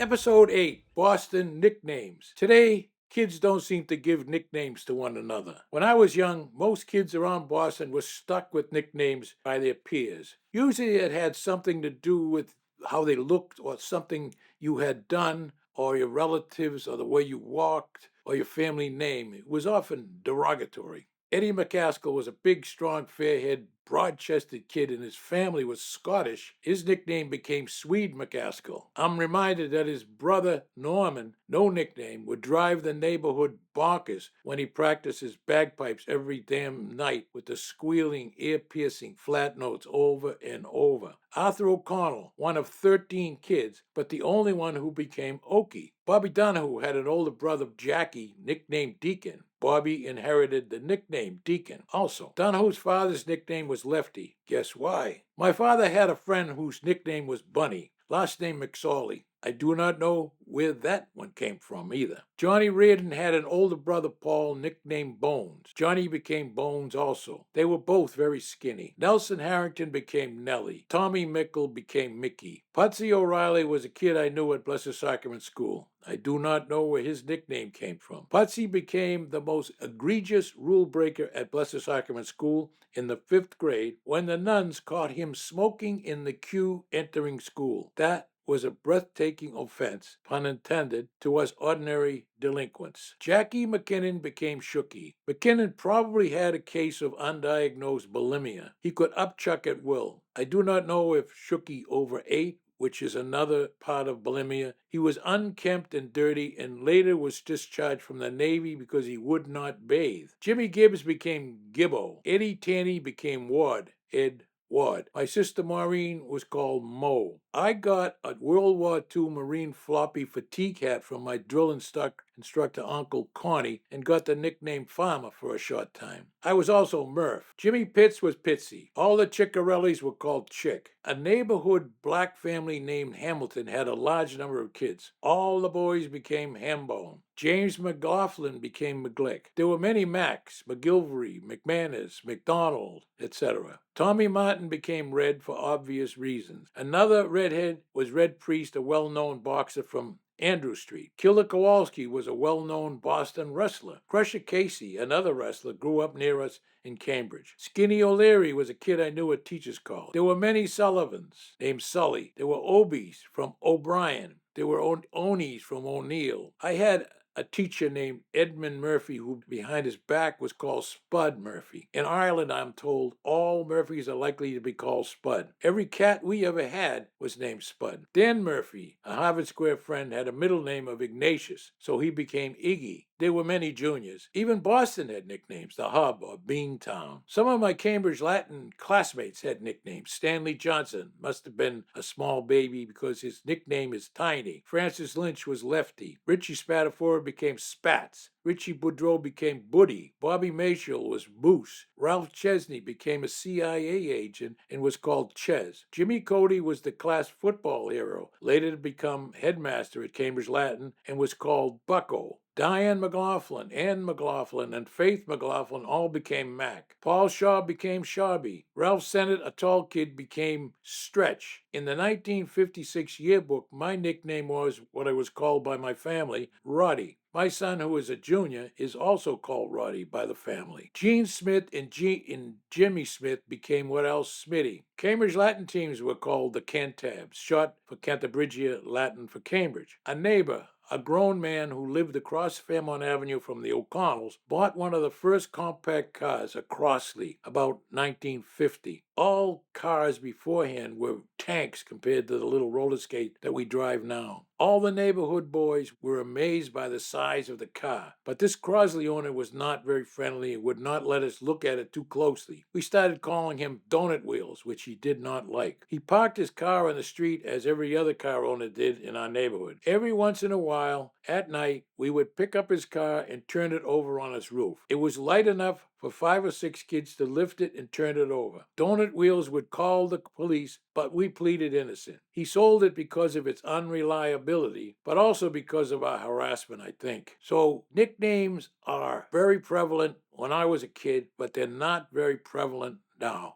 Episode 8 Boston Nicknames. Today, kids don't seem to give nicknames to one another. When I was young, most kids around Boston were stuck with nicknames by their peers. Usually, it had something to do with how they looked or something you had done or your relatives or the way you walked or your family name. It was often derogatory. Eddie McCaskill was a big, strong, fair-haired, broad-chested kid, and his family was Scottish. His nickname became Swede McCaskill. I'm reminded that his brother Norman, no nickname, would drive the neighborhood bonkers when he practiced his bagpipes every damn night with the squealing, ear-piercing flat notes over and over. Arthur O'Connell, one of 13 kids, but the only one who became Okie. Bobby Donahue had an older brother, Jackie, nicknamed Deacon. Bobby inherited the nickname Deacon also. Donahue's father's nickname was Lefty. Guess why? My father had a friend whose nickname was Bunny, last name McSorley. I do not know where that one came from either. Johnny Reardon had an older brother, Paul, nicknamed Bones. Johnny became Bones also. They were both very skinny. Nelson Harrington became Nellie. Tommy Mickle became Mickey. Putsy O'Reilly was a kid I knew at Blessed Sacrament School. I do not know where his nickname came from. Putsy became the most egregious rule breaker at Blessed Sacrament School in the 5th grade when the nuns caught him smoking in the queue entering school. That was a breathtaking offense, pun intended, to us ordinary delinquents. Jackie McKinnon became Shooky. McKinnon probably had a case of undiagnosed bulimia. He could upchuck at will. I do not know if Shooky overate, which is another part of bulimia. He was unkempt and dirty and later was discharged from the Navy because he would not bathe. Jimmy Gibbs became Gibbo. Eddie Taney became Ward. Ed Ward. My sister Maureen was called Mo. I got a World War II Marine floppy fatigue hat from my drill instructor Uncle Connie and got the nickname Farmer for a short time. I was also Murph. Jimmy Pitts was Pitsy. All the Ciccarellis were called Chick. A neighborhood black family named Hamilton had a large number of kids. All the boys became Hambone. James McLaughlin became McGlick. There were many Macs, McGilvery, McManus, McDonald, etc. Tommy Martin became Red for obvious reasons. Another redhead was Red Priest, a well-known boxer from Andrew Street. Killer Kowalski was a well-known Boston wrestler. Crusher Casey, another wrestler, grew up near us in Cambridge. Skinny O'Leary was a kid I knew at Teachers College. There were many Sullivans named Sully. There were Obies from O'Brien. There were Onies from O'Neill. I had a teacher named Edmund Murphy who behind his back was called Spud Murphy. In Ireland, I'm told, all Murphys are likely to be called Spud. Every cat we ever had was named Spud. Dan Murphy, a Harvard Square friend, had a middle name of Ignatius, so he became Iggy. There were many juniors. Even Boston had nicknames, the Hub or Beantown. Some of my Cambridge Latin classmates had nicknames. Stanley Johnson must have been a small baby because his nickname is Tiny. Francis Lynch was Lefty. Richie Spatafora became Spats. Richie Boudreau became Buddy. Bobby Mayshall was Moose. Ralph Chesney became a CIA agent and was called Ches. Jimmy Cody was the class football hero, later to become headmaster at Cambridge Latin and was called Bucko. Diane McLaughlin, Ann McLaughlin, and Faith McLaughlin all became Mac. Paul Shaw became Shabby. Ralph Sennett, a tall kid, became Stretch. In the 1956 yearbook, my nickname was what I was called by my family, Roddy. My son, who is a junior, is also called Roddy by the family. Gene Smith and Jimmy Smith became what else? Smitty. Cambridge Latin teams were called the Cantabs, short for Cantabrigia Latin for Cambridge. A neighbor, a grown man who lived across Fairmont Avenue from the O'Connells, bought one of the first compact cars, a Crossley, about 1950. All cars beforehand were tanks compared to the little roller skate that we drive now. All the neighborhood boys were amazed by the size of the car, but this Crosley owner was not very friendly and would not let us look at it too closely. We started calling him Donut Wheels, which he did not like. He parked his car on the street as every other car owner did in our neighborhood. Every once in a while, at night, we would pick up his car and turn it over on its roof. It was light enough for 5 or 6 kids to lift it and turn it over. Donut Wheels would call the police, but we pleaded innocent. He sold it because of its unreliability, but also because of our harassment, I think. So nicknames are very prevalent when I was a kid, but they're not very prevalent now.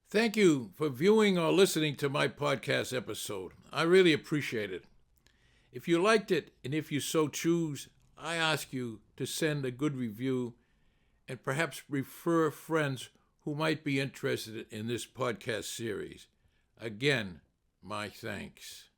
Thank you for viewing or listening to my podcast episode. I really appreciate it. If you liked it, and if you so choose, I ask you to send a good review and perhaps refer friends who might be interested in this podcast series. Again, my thanks.